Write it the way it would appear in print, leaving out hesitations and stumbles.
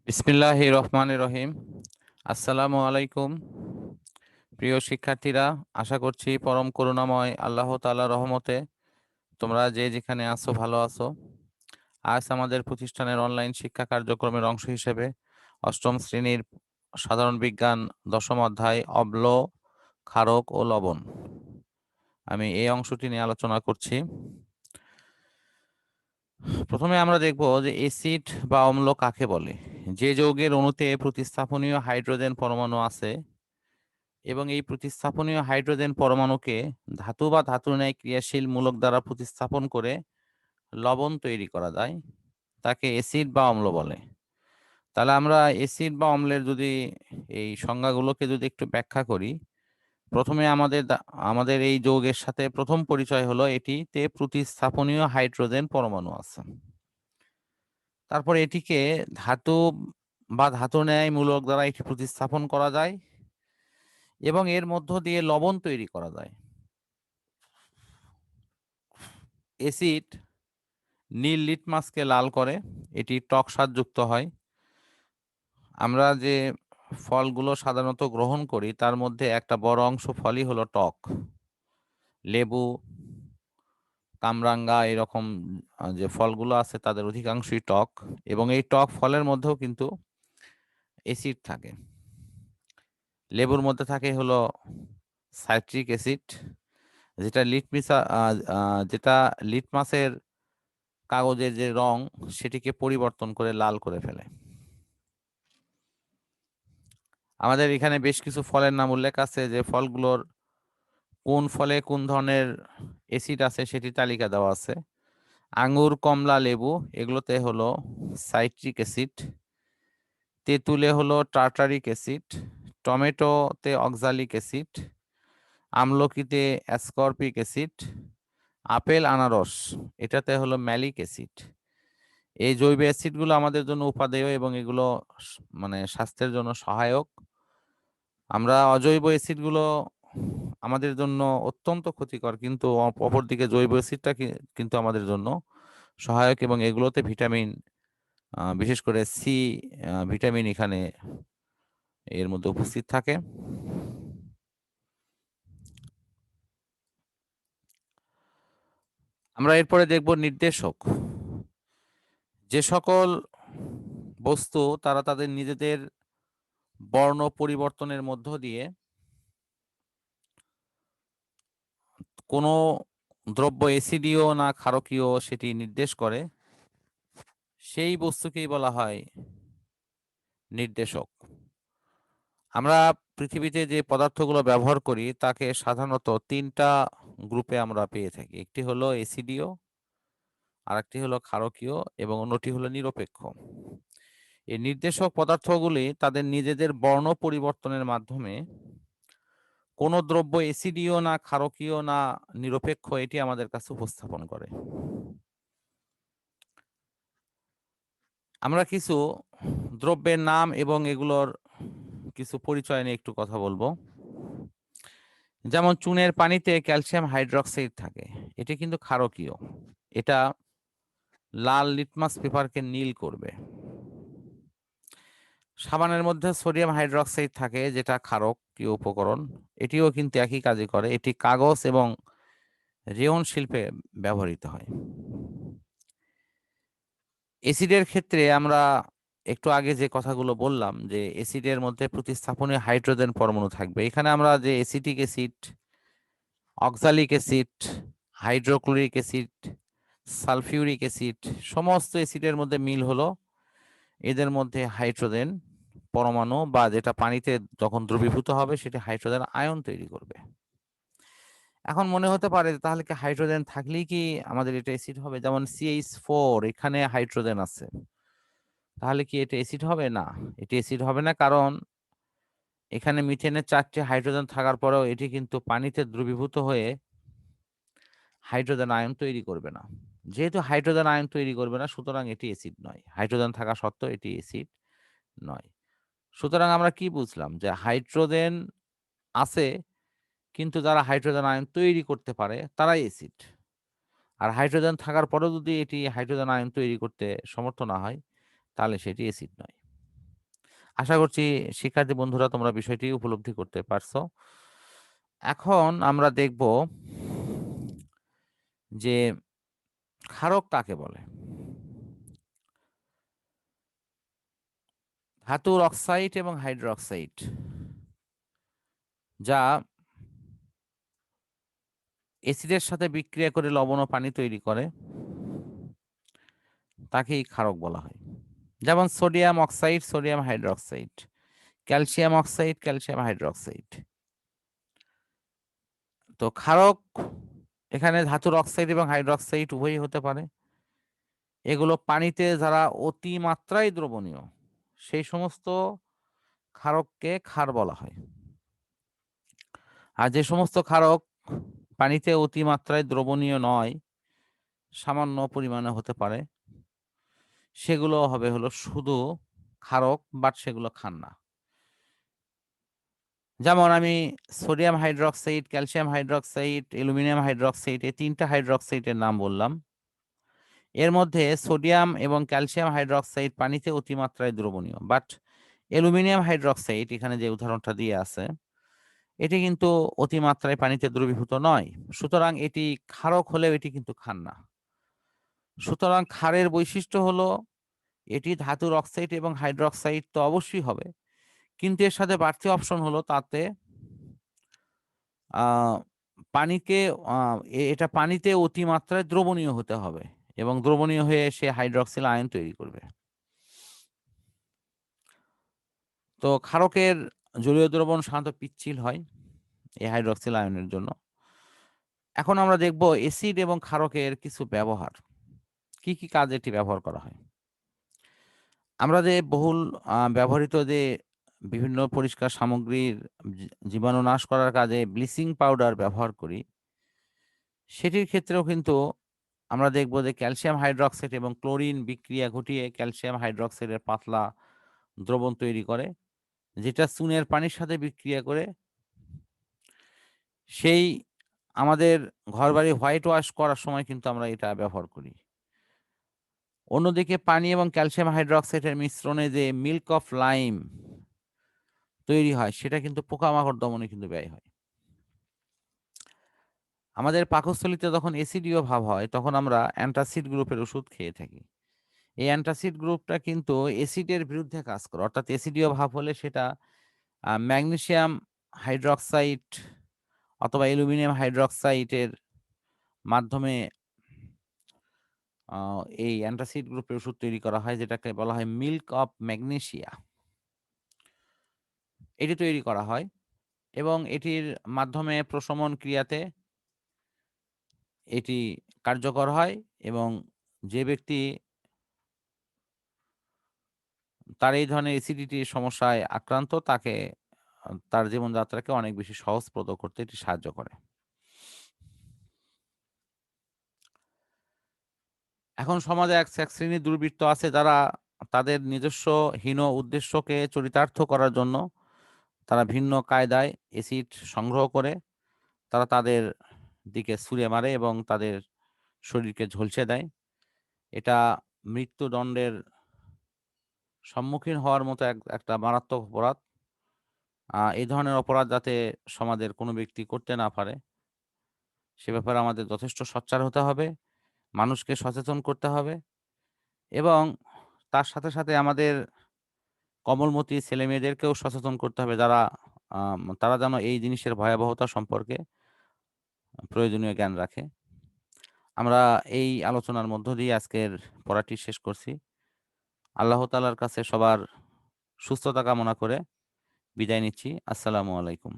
বিসমিল্লাহির রহমানির রহিম। আসসালামু আলাইকুম। প্রিয় শিক্ষার্থীরা, আশা করছি পরম করুণাময় আল্লাহ তাআলার রহমতে তোমরা যে যেখানে আছো ভালো আছো। আজ আমাদের প্রতিষ্ঠানের অনলাইন শিক্ষা কার্যক্রমের অংশ হিসেবে অষ্টম শ্রেণীর সাধারণ বিজ্ঞান দশম অধ্যায় অম্ল, ক্ষারক ও লবণ, আমি এই অংশটি নিয়ে আলোচনা করছি। প্রথমে আমরা দেখব যে এসিড বা অম্ল কাকে বলে। যে যৌগের অণুতে প্রতিস্থাপনীয় হাইড্রোজেন পরমাণু আছে এবং এই প্রতিস্থাপনীয় হাইড্রোজেন পরমাণুকে ধাতু বা ধাতুর ন্যায় ক্রিয়াশীল মূলক দ্বারা প্রতিস্থাপন করে লবণ তৈরি করা যায়, তাকে অ্যাসিড বা অম্ল বলে। তাহলে আমরা অ্যাসিড বা অম্লের যদি এই সংজ্ঞাগুলোকে যদি একটু ব্যাখ্যা করি, প্রথমে আমাদের এই যৌগের সাথে প্রথম পরিচয় হলো এটিতে প্রতিস্থাপনীয় হাইড্রোজেন পরমাণু আছে। তারপর এটিকে ধাতু বা ধাতুর ন্যায় মূলক দ্বারা এটি প্রতিস্থাপন করা যায় এবং এর মধ্য দিয়ে লবণ তৈরি করা যায়। অ্যাসিড নীল লিটমাসকে লাল করে, এটি টক স্বাদযুক্ত হয়। আমরা যে ফলগুলো সাধারণত গ্রহণ করি তার মধ্যে একটা বড় অংশ ফলই হলো টক। লেবু, কামরাঙ্গা এরকম যে ফলগুলো আছে তাদের অধিকাংশই টক এবং এই টক ফলের মধ্যেও কিন্তু অ্যাসিড থাকে। লেবুর মধ্যে থাকে হলো সাইট্রিক অ্যাসিড, যেটা যেটা লিটমাসের কাগজের যে রং সেটিকে পরিবর্তন করে লাল করে ফেলে। আমাদের এখানে বেশ কিছু ফলের নাম উল্লেখ আছে, যে ফলগুলোর কোন ফলে কোন ধরনের অ্যাসিড আছে সেটি তালিকা দেওয়া আছে। আঙ্গুর, কমলা, লেবু এগুলোতে হলো সাইট্রিক অ্যাসিড, তেঁতুলে হলো টার্টারিক অ্যাসিড, টমেটোতে অক্সালিক অ্যাসিড, আমলকিতে অ্যাসকর্বিক অ্যাসিড, আপেল, আনারস এটাতে হলো ম্যালিক অ্যাসিড। এই জৈব অ্যাসিডগুলো আমাদের জন্য উপাদেয় এবং এগুলো মানে স্বাস্থ্যের জন্য সহায়ক। আমরা অজৈব অ্যাসিডগুলো আমাদের জন্য অত্যন্ত ক্ষতিকর, কিন্তু অপরদিকে জৈব অ্যাসিডটা কিন্তু আমাদের জন্য সহায়ক এবং এগুলোতে ভিটামিন, বিশেষ করে সি ভিটামিন এখানে এর মধ্যে উপস্থিত থাকে। আমরা এরপরে দেখব নির্দেশক। যে সকল বস্তু তারা তাদের নিজেদের বর্ণ পরিবর্তনের মধ্য দিয়ে কোনো দ্রব্য অ্যাসিডীয় না ক্ষারকীয় সেটি নির্দেশ করে, সেই বস্তুকেই বলা হয় নির্দেশক। আমরা পৃথিবীতে যে পদার্থগুলো ব্যবহার করি তাকে সাধারণত তিনটা গ্রুপে আমরা পেয়ে থাকি। একটি হলো অ্যাসিডীয়, আরেকটি হলো ক্ষারকীয় এবং অন্যটি হলো নিরপেক্ষ। এই নির্দেশক পদার্থগুলি তাদের নিজেদের বর্ণ পরিবর্তনের মাধ্যমে কোনো দ্রব্য অ্যাসিডীয় না ক্ষারকীয় না নিরপেক্ষ এটি আমাদের কাছে উপস্থাপন করে। আমরা কিছু দ্রব্যের নাম এবং এগুলোর কিছু পরিচয় নিয়ে একটু কথা বলবো। যেমন চুনের পানিতে ক্যালসিয়াম হাইড্রক্সাইড থাকে, এটি কিন্তু ক্ষারকীয়, এটা লাল লিটমাস পেপারকে নীল করবে। সাবানের মধ্যে সোডিয়াম হাইড্রক্সাইড থাকে, যেটা ক্ষারকীয় উপকরণ, এটিও কিন্তু একই কাজই করে, এটি কাগজ এবং রেয়ন শিল্পে ব্যবহৃত হয়। অ্যাসিডের ক্ষেত্রে আমরা একটু আগে যে কথাগুলো বললাম যে অ্যাসিডের মধ্যে প্রতিস্থাপনীয় হাইড্রোজেন পরমাণু থাকবে, এখানে আমরা যে acetic acid, oxalic acid, hydrochloric acid, sulphuric acid, সমস্ত অ্যাসিডের মধ্যে মিল হলো এদের মধ্যে হাইড্রোজেন পরমাণু, বা যেটা পানিতে যখন দ্রবীভূত হবে সেটি হাইড্রোজেন আয়ন তৈরি করবে। এখন মনে হতে পারে তাহলে কি হাইড্রোজেন থাকলেই কি আমাদের এটা অ্যাসিড হবে? যেমন CH4 এখানে হাইড্রোজেন আছে, তাহলে কি এটা অ্যাসিড হবে? না, এটি অ্যাসিড হবে না, কারণ এখানে মিথেনের 4টি হাইড্রোজেন থাকার পরেও এটি কিন্তু পানিতে দ্রবীভূত হয়ে হাইড্রোজেন আয়ন তৈরি করবে না। যেহেতু হাইড্রোজেন আয়ন তৈরি করবে না, সুতরাং এটি অ্যাসিড নয়। হাইড্রোজেন থাকা সত্ত্বেও এটি অ্যাসিড নয়। সুতরাং আমরা কি বুঝলাম? যে হাইড্রোজেন আছে, কিন্তু যারা হাইড্রোজেন আয়ন তৈরি করতে পারে তারাই অ্যাসিড। আর হাইড্রোজেন থাকার পরেও যদি এটি হাইড্রোজেন আয়ন তৈরি করতে সমর্থ না হয়, তাহলে সেটি অ্যাসিড নয়। আশা করছি শিক্ষার্থী বন্ধুরা তোমরা বিষয়টি উপলব্ধি করতে পারছো। এখন আমরা দেখব যে ক্ষারক কাকে বলে? ধাতুর অক্সাইড এবং হাইড্রোক্সাইড যা এসিডের সাথে বিক্রিয়া করে লবণ ও পানি তৈরি করে তাকেই ক্ষারক বলা হয়। যেমন sodium oxide, sodium hydroxide, calcium oxide, calcium hydroxide. তো ক্ষারক এখানে ধাতুর অক্সাইড এবং হাইড্রোক্সাইড উভয়ই হতে পারে। এগুলো পানিতে যারা অতিমাত্রায় দ্রবণীয় সেই সমস্ত ক্ষারককে ক্ষার বলা হয়। আর যে সমস্ত ক্ষারক পানিতে অতিমাত্রায় দ্রবণীয় নয়, সামান্য পরিমাণে হতে পারে, সেগুলো হবে হলো শুধু ক্ষারক, বাট সেগুলো ক্ষার না। যেমন আমি sodium hydroxide, calcium hydroxide, aluminium hydroxide এই ৩ টা হাইড্রোক্সাইডের নাম বললাম। এর মধ্যে সোডিয়াম এবং ক্যালসিয়াম হাইড্রোক্সাইড পানিতে অতিমাত্রায় দ্রবণীয়। বাট অ্যালুমিনিয়াম হাইড্রোক্সাইড এখানে যে উদাহরণটা দিয়ে আছে, এটি কিন্তু অতিমাত্রায় পানিতে দ্রবীভূত নয়। সুতরাং এটি ক্ষারক হলেও এটি কিন্তু ক্ষার না। সুতরাং ক্ষারের বৈশিষ্ট্য হলো এটি ধাতুর অক্সাইড এবং হাইড্রোক্সাইড তো অবশ্যই হবে। কিন্তু এর সাথে বাড়তি অপশন হলো তাতে আ পানিকে আ এটা পানিতে অতিমাত্রায় দ্রবণীয় হতে হবে এবং দ্রবণীয় হয়ে সে হাইড্রক্সিল আয়ন তৈরি করবে। তো ক্ষারকের জলীয় দ্রবণ সাধারণত পিচ্ছিল হয় এই হাইড্রক্সিল আয়নের জন্য। এখন আমরা দেখব এসিড এবং ক্ষারকের কিছু ব্যবহার। কি, কি কাজে এটি ব্যবহার করা হয়? আমরা যে বহুল ব্যবহৃত যে বিভিন্ন পরিষ্কার সামগ্রীর জীবাণু নাশ করার কাজে ব্লিচিং পাউডার ব্যবহার করি, সেটির ক্ষেত্রেও কিন্তু আমরা দেখব যে ক্যালসিয়াম হাইড্রক্সাইড এবং ক্লোরিন বিক্রিয়া ঘটিয়ে ক্যালসিয়াম হাইড্রক্সাইডের পাতলা দ্রবণ তৈরি করে, যেটা চুনের পানির সাথে বিক্রিয়া করে সেই আমাদের ঘরবাড়ি হোয়াইট ওয়াশ করার সময় কিন্তু আমরা এটা ব্যবহার করি। অন্যদিকে পানি এবং ক্যালসিয়াম হাইড্রক্সাইডের মিশ্রণে যে মিল্ক অফ লাইম তৈরি হয় সেটা কিন্তু পোকামাকড় দমনে কিন্তু ব্যয় হয়। আমাদের পাকস্থলীতে যখন অ্যাসিডীয় ভাব হয় তখন আমরা অ্যান্টাসিড গ্রুপের ওষুধ খেয়ে থাকি। এই অ্যান্টাসিড গ্রুপটা কিন্তু অ্যাসিডের বিরুদ্ধে কাজ করে। অর্থাৎ অ্যাসিডীয় ভাব হলে সেটা ম্যাগনেসিয়াম হাইড্রক্সাইড অথবা অ্যালুমিনিয়াম হাইড্রক্সাইডের মাধ্যমে আ এই অ্যান্টাসিড গ্রুপের ওষুধ তৈরি করা হয় যেটাকে বলা হয় মিল্ক অফ ম্যাগনেসিয়া। এটি তৈরি করা হয় এবং এটির মাধ্যমে প্রশমন ক্রিয়াতে এটি কার্যকর হয় এবং যে ব্যক্তি তার এই ধরনের অ্যাসিডিটির সমস্যায় আক্রান্ত তাকে তার জীবনযাত্রাকে অনেক বেশি সহজপ্রদ করতে এটি সাহায্য করে। এখন সমাজে এক শ্রেণীর দুর্বৃত্ত আছে যারা তাদের নিজস্ব হীন উদ্দেশ্যকে চরিতার্থ করার জন্য তারা ভিন্ন কায়দায় অ্যাসিড সংগ্রহ করে তারা তাদের দিকে ছুঁড়ে মারে এবং তাদের শরীরকে ঝলসে দেয়। এটা মৃত্যুদণ্ডের সম্মুখীন হওয়ার মতো একটা মারাত্মক অপরাধ। এই ধরনের অপরাধ যাতে সমাজের কোনো ব্যক্তি করতে না পারে, সে ব্যাপারে আমাদের যথেষ্ট সোচ্চার হতে হবে, মানুষকে সচেতন করতে হবে এবং তার সাথে, সাথে আমাদের কোমলমতি ছেলেমেয়েদেরকেও সচেতন করতে হবে যারা তারা যেন এই জিনিসের ভয়াবহতা সম্পর্কে প্রয়োজনীয় জ্ঞান রাখে। আমরা এই আলোচনার মধ্য দিয়ে আজকের পড়াটি শেষ করছি। আল্লাহ তাআলার কাছে সবার সুস্থতা কামনা করে বিদায় নিচ্ছি। আসসালামু আলাইকুম।